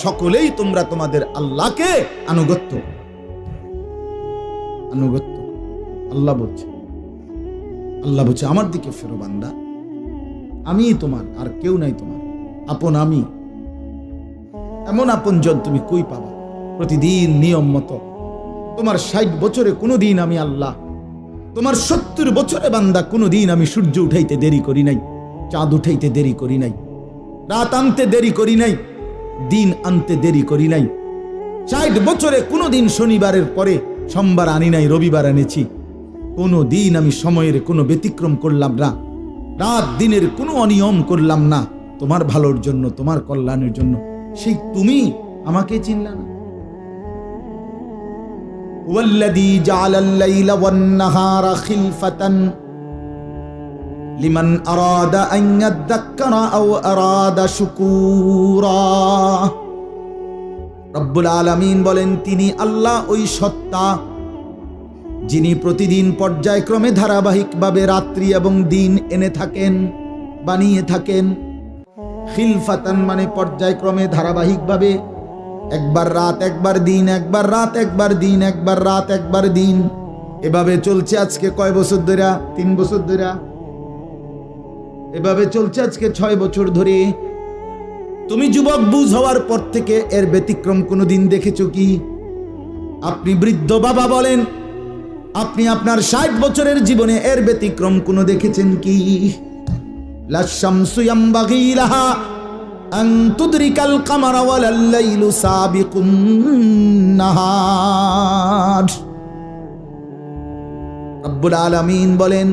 সকলেই তোমরা তোমাদের আল্লাহকে আনুগত্য। আল্লাহ বলছে আমার দিকে ফেরো বান্দা, আমি তোমার, আর কেউ নাই তোমার আপন। আমি এমন আপনজন তুমি কই পাবা? প্রতিদিন নিয়ম মতো তোমার 60 বছরে কোনোদিন আমি আল্লাহ, তোমার 70 বছরে বান্দা কোনোদিন আমি সূর্য উঠাইতে দেরি করি নাই, চাঁদ উঠাইতে দেরি করি নাই, রাত আনতে দেরি করি নাই, দিন আনতে দেরি করি নাই। 60 বছরে কোনোদিন শনিবারের পরে সোমবার আনি নাই, রবিবার এনেছি। কোনো দিন আমি সময়ের কোনো ব্যতিক্রম করলাম না, রাত দিনের কোনো অনিয়ম করলাম না, তোমার ভালোর জন্য, তোমার কল্যাণের জন্য। সেই তুমি আমাকে চিনলা না? ওয়াল্লাযী জাআলাল লাইলা ওয়ান নাহারা খিলফাতান লিমান আরাদা আন ইয়াযাক্কারা আও আরাদা শুকুরা। রব্বুল আলামিন বলেন, তিনি আল্লাহ ওই সত্তা যিনি প্রতিদিন পর্যায়ক্রমে ধারাবাহিকভাবে রাত্রি এবং দিন এনে থাকেন, বানিয়ে থাকেন। খিলফাতান মানে পর্যায়ক্রমে ধারাবাহিকভাবে, একবার রাত একবার দিন, একবার রাত একবার দিন, একবার রাত একবার দিন, এভাবে চলছে আজকে কয় বছর ধরে? 3 বছর ধরে এভাবে চলছে, আজকে 6 বছর ধরে। তুমি যুবক বুঝ হওয়ার পর থেকে এর ব্যতিক্রম কোনোদিন দেখেছো কি? আপনি বৃদ্ধ বাবা বলেন, আপনি আপনার 60 বছরের জীবনে এর ব্যতিক্রম কোনো দেখেছেন কি? লা শামসু ইয়ামবাগি লাহা আন তুদরিকাল কামারা ওয়ালাল লাইলু সাবিকুন নাহার। রব্বুল আলামিন বলেন,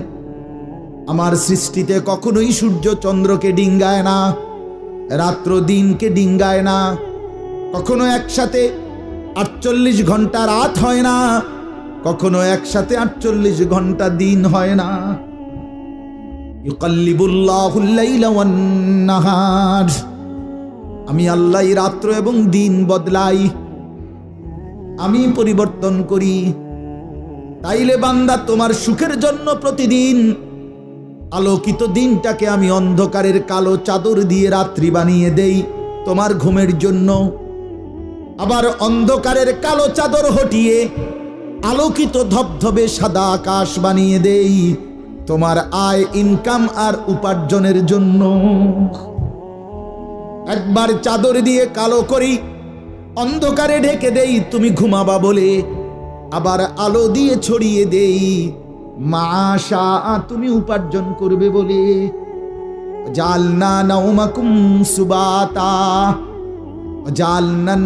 আমার সৃষ্টিতে কখনোই সূর্য চন্দ্রকে ডিঙ্গায় না, রাত্র দিনকে ডিঙ্গায় না, কখনো একসাথে 48 ঘন্টা রাত হয় না, কখনো একসাথে 48 ঘন্টা দিন হয় না। ইউকাল্লিবুল্লাহুল লাইলা ওয়ান নাহার, আমি আল্লাহ রাত্র এবং দিন বদলাই, আমি পরিবর্তন করি। তাইলে বান্দা, তোমার সুখের জন্য প্রতিদিন আলোকিত দিনটাকে আমি অন্ধকারের কালো চাদর দিয়ে রাত্রি বানিয়ে দেই তোমার ঘুমের জন্য, আবার অন্ধকারের কালো চাদর হটিয়ে আলোকিত ধবধবে সাদা আকাশ বানিয়ে দেই তোমার আয়, ইনকাম আর উপার্জনের জন্য। একবার চাদর দিয়ে কালো করি, অন্ধকারে ঢেকে দেই তুমি ঘুমাবা বলে, আবার আলো দিয়ে ছড়িয়ে দেই মাশা তুমি উপার্জন করবে বলে। জালনা নাউমাকুম সুবাতা জালনান